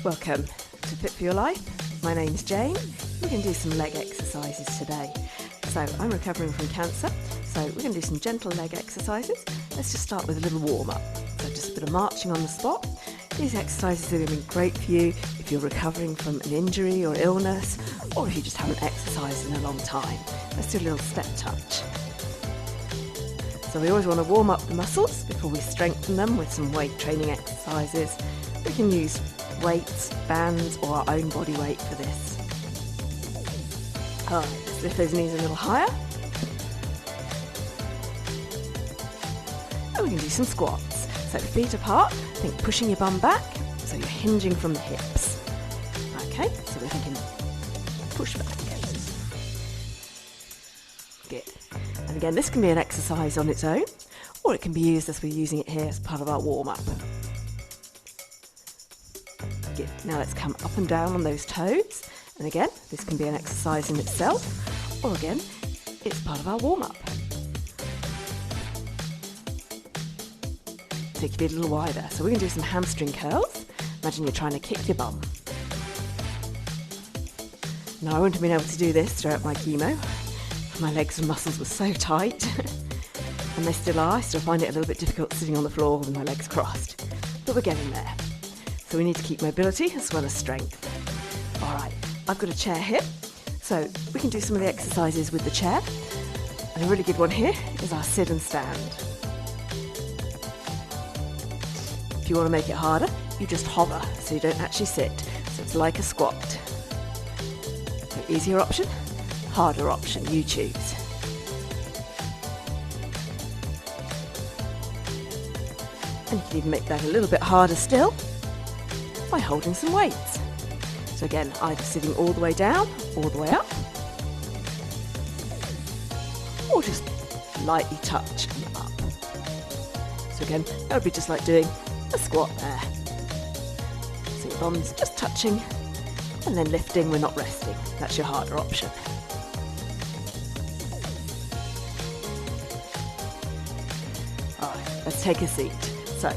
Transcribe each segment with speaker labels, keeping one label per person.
Speaker 1: Welcome to Fit for Your Life. My name's Jane. We're going to do some leg exercises today. So I'm recovering from cancer, so we're going to do some gentle leg exercises. Let's just start with a little warm-up. So just a bit of marching on the spot. These exercises are going to be great for you if you're recovering from an injury or illness, or if you just haven't exercised in a long time. Let's do a little step touch. So we always want to warm up the muscles before we strengthen them with some weight training exercises. We can use weights, bands, or our own body weight for this. Alright, let's lift those knees a little higher. And we can do some squats. So feet apart, think pushing your bum back, so you're hinging from the hips. Okay, so we're thinking push back. Good. And again, this can be an exercise on its own, or it can be used as we're using it here as part of our warm-up. Good. Now let's come up and down on those toes. And again, this can be an exercise in itself, or again, it's part of our warm-up. Take your feet a little wider. So we're going to do some hamstring curls. Imagine you're trying to kick your bum. Now I wouldn't have been able to do this throughout my chemo. My legs and muscles were so tight, and they still are. I still find it a little bit difficult sitting on the floor with my legs crossed, but we're getting there. So we need to keep mobility as well as strength. All right, I've got a chair here, so we can do some of the exercises with the chair. And a really good one here is our sit and stand. If you want to make it harder, you just hover, so you don't actually sit. So it's like a squat. So easier option, harder option, you choose. And you can even make that a little bit harder still by holding some weights. So again, either sitting all the way down, all the way up, or just lightly touch and up. So again, that would be just like doing a squat there. So your bum's just touching, and then lifting, we're not resting. That's your harder option. Alright, let's take a seat. So,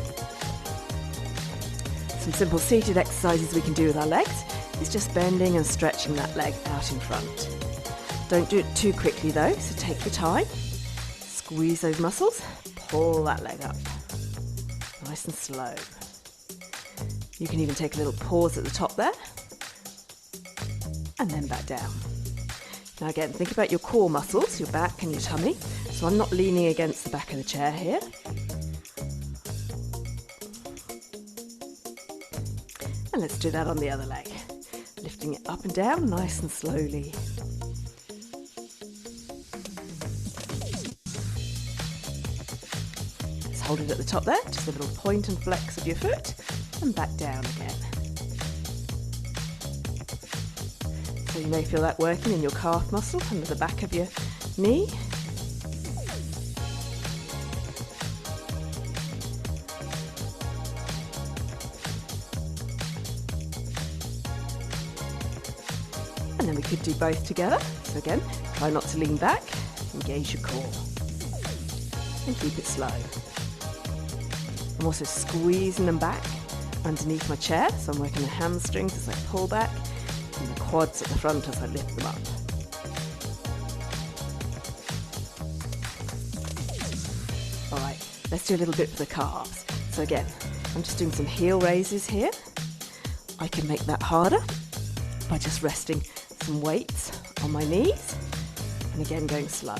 Speaker 1: some simple seated exercises we can do with our legs is just bending and stretching that leg out in front. Don't do it too quickly though, so take your time. Squeeze those muscles, pull that leg up. Nice and slow. You can even take a little pause at the top there, and then back down. Now again, think about your core muscles, your back and your tummy. So I'm not leaning against the back of the chair here. And let's do that on the other leg. Lifting it up and down, nice and slowly. Let's hold it at the top there, just a little point and flex of your foot, and back down again. So you may feel that working in your calf muscle under the back of your knee. And then we could do both together. So again, try not to lean back, engage your core, and keep it slow. I'm also squeezing them back underneath my chair, so I'm working the hamstrings as I pull back, and the quads at the front as I lift them up. All right, let's do a little bit for the calves. So again, I'm just doing some heel raises here. I can make that harder by just resting some weights on my knees, and again going slow.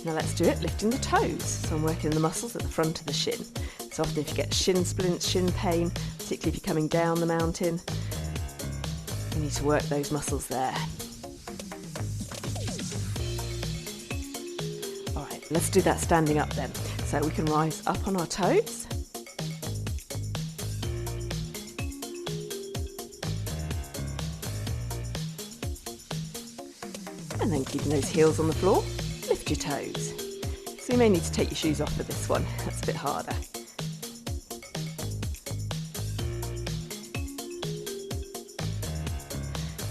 Speaker 1: Now let's do it lifting the toes. So I'm working the muscles at the front of the shin. So often if you get shin splints, shin pain, particularly if you're coming down the mountain, you need to work those muscles there. All right, let's do that standing up then. So we can rise up on our toes. And then keeping those heels on the floor, lift your toes. So you may need to take your shoes off for this one, that's a bit harder.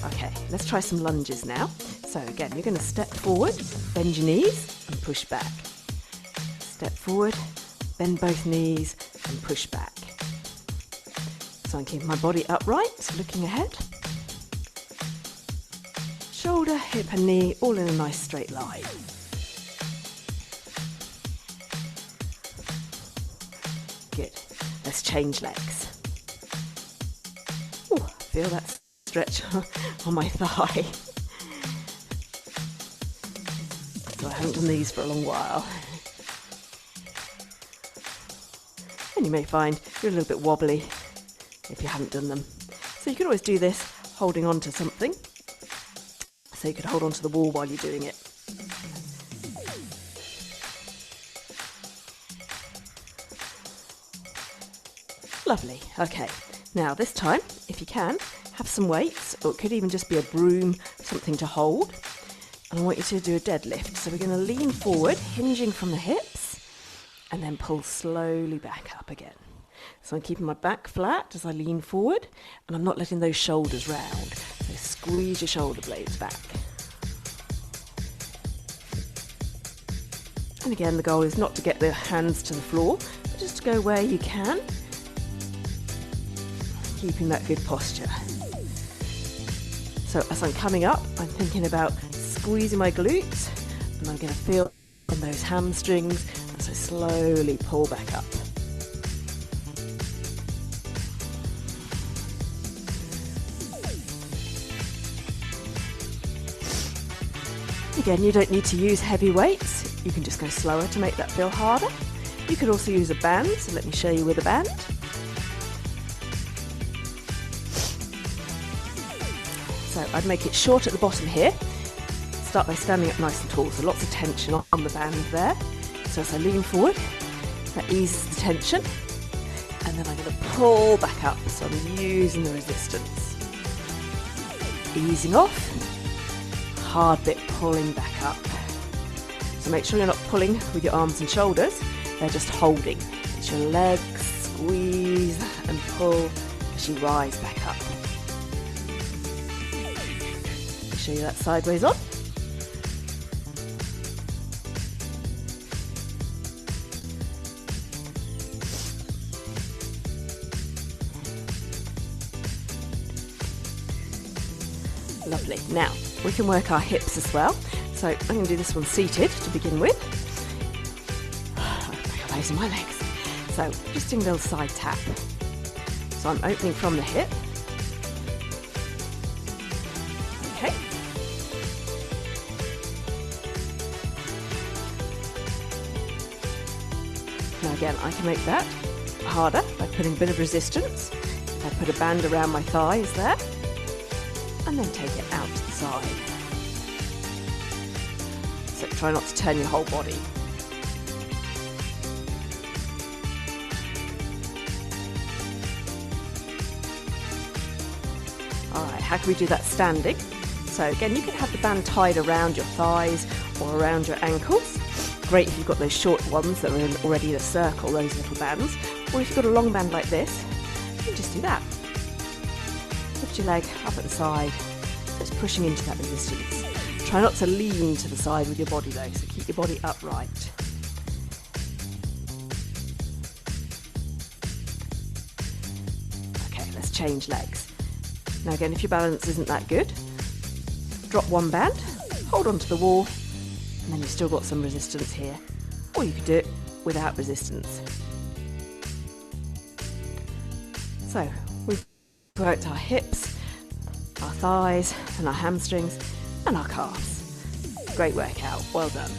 Speaker 1: Okay, let's try some lunges now. So again, you're going to step forward, bend your knees and push back. Step forward, bend both knees and push back. So I'm keeping my body upright, looking ahead. Shoulder, hip and knee all in a nice straight line. Good. Let's change legs. Oh, feel that stretch on my thigh. So I haven't done these for a long while. And you may find you're a little bit wobbly if you haven't done them. So you can always do this holding on to something. So you could hold on to the wall while you're doing it. Lovely. Okay. Now this time, if you can, have some weights, or it could even just be a broom, something to hold. And I want you to do a deadlift. So we're going to lean forward, hinging from the hips, and then pull slowly back up again. So I'm keeping my back flat as I lean forward, and I'm not letting those shoulders round. So squeeze your shoulder blades back. And again, the goal is not to get the hands to the floor, but just to go where you can, keeping that good posture. So as I'm coming up, I'm thinking about squeezing my glutes, and I'm going to feel on those hamstrings, and so slowly pull back up. Again, you don't need to use heavy weights. You can just go slower to make that feel harder. You could also use a band, so let me show you with a band. So I'd make it short at the bottom here. Start by standing up nice and tall, so lots of tension on the band there. So as I lean forward, that eases the tension. And then I'm going to pull back up, so I'm using the resistance. Easing off. Hard bit pulling back up. So make sure you're not pulling with your arms and shoulders, they're just holding. It's your legs, squeeze and pull as you rise back up. I'll show you that sideways on. Lovely. Now, we can work our hips as well. So I'm going to do this one seated to begin with. My elbows and my legs. So just doing a little side tap. So I'm opening from the hip. Okay. Now again, I can make that harder by putting a bit of resistance. I put a band around my thighs there, and then take it out to the side. So try not to turn your whole body. Alright, how can we do that standing? So again, you can have the band tied around your thighs or around your ankles. Great if you've got those short ones that are already in a circle, those little bands. Or if you've got a long band like this, you can just do that. Lift your leg up at the side, just pushing into that resistance. Try not to lean to the side with your body though, so keep your body upright. Okay, let's change legs. Now again, if your balance isn't that good, drop one band, hold onto the wall, and then you've still got some resistance here. Or you could do it without resistance. So, we've worked our hips, our thighs, and our hamstrings, and our calves. Great workout, well done.